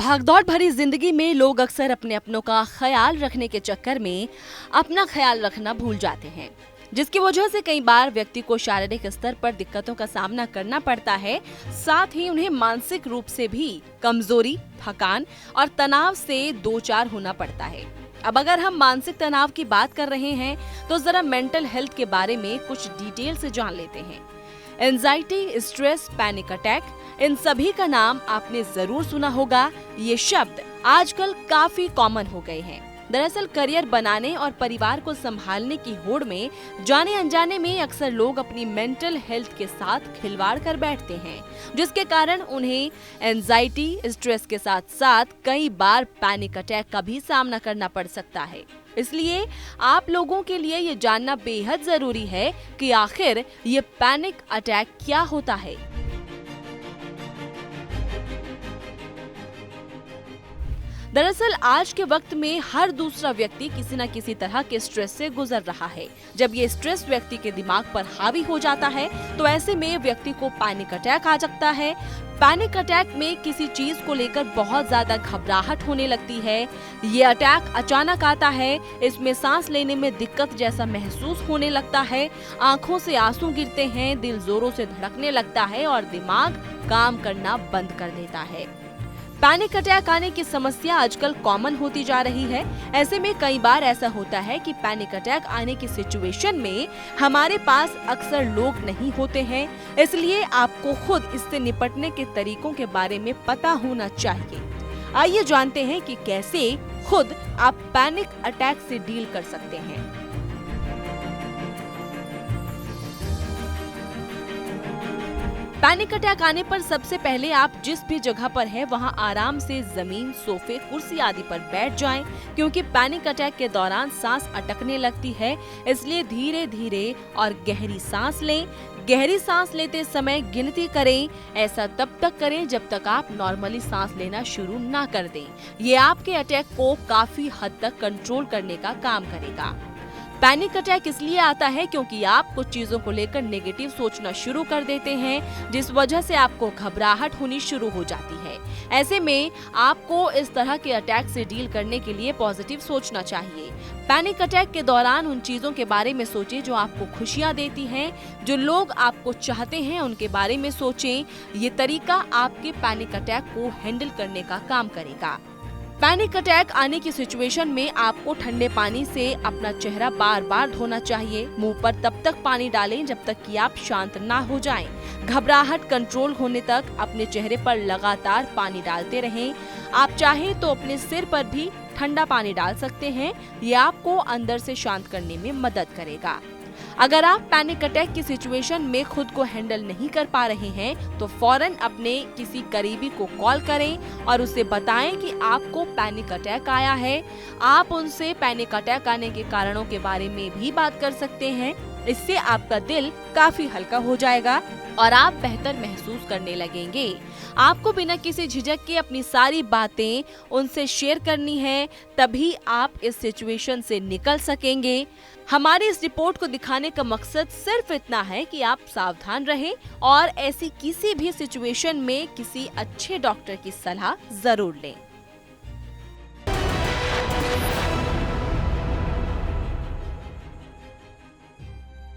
भागदौड़ भरी जिंदगी में लोग अक्सर अपने अपनों का ख्याल रखने के चक्कर में अपना ख्याल रखना भूल जाते हैं, जिसकी वजह से कई बार व्यक्ति को शारीरिक स्तर पर दिक्कतों का सामना करना पड़ता है। साथ ही उन्हें मानसिक रूप से भी कमजोरी, थकान और तनाव से दो चार होना पड़ता है। अब अगर हम मानसिक तनाव की बात कर रहे हैं तो जरा मेंटल हेल्थ के बारे में कुछ डिटेल से जान लेते हैं। एंजाइटी, स्ट्रेस, पैनिक अटैक, इन सभी का नाम आपने जरूर सुना होगा। ये शब्द आजकल काफी कॉमन हो गए हैं। दरअसल करियर बनाने और परिवार को संभालने की होड़ में जाने अनजाने में अक्सर लोग अपनी मेंटल हेल्थ के साथ खिलवाड़ कर बैठते हैं, जिसके कारण उन्हें एंजाइटी, स्ट्रेस के साथ साथ कई बार पैनिक अटैक का भी सामना करना पड़ सकता है। इसलिए आप लोगों के लिए ये जानना बेहद जरूरी है कि आखिर ये पैनिक अटैक क्या होता है। दरअसल आज के वक्त में हर दूसरा व्यक्ति किसी न किसी तरह के स्ट्रेस से गुजर रहा है। जब ये स्ट्रेस व्यक्ति के दिमाग पर हावी हो जाता है तो ऐसे में व्यक्ति को पैनिक अटैक आ सकता है। पैनिक अटैक में किसी चीज को लेकर बहुत ज्यादा घबराहट होने लगती है। ये अटैक अचानक आता है, इसमें सांस लेने में दिक्कत जैसा महसूस होने लगता है, आंखों से आंसू गिरते हैं, दिल जोरों से धड़कने लगता है और दिमाग काम करना बंद कर देता है। पैनिक अटैक आने की समस्या आजकल कॉमन होती जा रही है। ऐसे में कई बार ऐसा होता है कि पैनिक अटैक आने की सिचुएशन में हमारे पास अक्सर लोग नहीं होते हैं, इसलिए आपको खुद इससे निपटने के तरीकों के बारे में पता होना चाहिए। आइए जानते हैं कि कैसे खुद आप पैनिक अटैक से डील कर सकते हैं। पैनिक अटैक आने पर सबसे पहले आप जिस भी जगह पर हैं वहां आराम से जमीन, सोफे, कुर्सी आदि पर बैठ जाएं, क्योंकि पैनिक अटैक के दौरान सांस अटकने लगती है। इसलिए धीरे धीरे और गहरी सांस लें। गहरी सांस लेते समय गिनती करें। ऐसा तब तक करें जब तक आप नॉर्मली सांस लेना शुरू ना कर दें। ये आपके अटैक को काफी हद तक कंट्रोल करने का काम करेगा। पैनिक अटैक इसलिए आता है क्योंकि आप कुछ चीजों को लेकर नेगेटिव सोचना शुरू कर देते हैं, जिस वजह से आपको घबराहट होनी शुरू हो जाती है। ऐसे में आपको इस तरह के अटैक से डील करने के लिए पॉजिटिव सोचना चाहिए। पैनिक अटैक के दौरान उन चीजों के बारे में सोचें जो आपको खुशियां देती हैं, जो लोग आपको चाहते हैं उनके बारे में सोचें। ये तरीका आपके पैनिक अटैक को हैंडल करने का काम करेगा। पैनिक अटैक आने की सिचुएशन में आपको ठंडे पानी से अपना चेहरा बार बार धोना चाहिए। मुंह पर तब तक पानी डालें जब तक कि आप शांत ना हो जाएं। घबराहट कंट्रोल होने तक अपने चेहरे पर लगातार पानी डालते रहें। आप चाहें तो अपने सिर पर भी ठंडा पानी डाल सकते हैं। ये आपको अंदर से शांत करने में मदद करेगा। अगर आप पैनिक अटैक की सिचुएशन में खुद को हैंडल नहीं कर पा रहे हैं तो फौरन अपने किसी करीबी को कॉल करें और उसे बताएं कि आपको पैनिक अटैक आया है। आप उनसे पैनिक अटैक आने के कारणों के बारे में भी बात कर सकते हैं। इससे आपका दिल काफी हल्का हो जाएगा और आप बेहतर महसूस करने लगेंगे। आपको बिना किसी झिझक के अपनी सारी बातें उनसे शेयर करनी है, तभी आप इस सिचुएशन से निकल सकेंगे। हमारी इस रिपोर्ट को दिखाने का मकसद सिर्फ इतना है कि आप सावधान रहें और ऐसी किसी भी सिचुएशन में किसी अच्छे डॉक्टर की सलाह जरूर लें।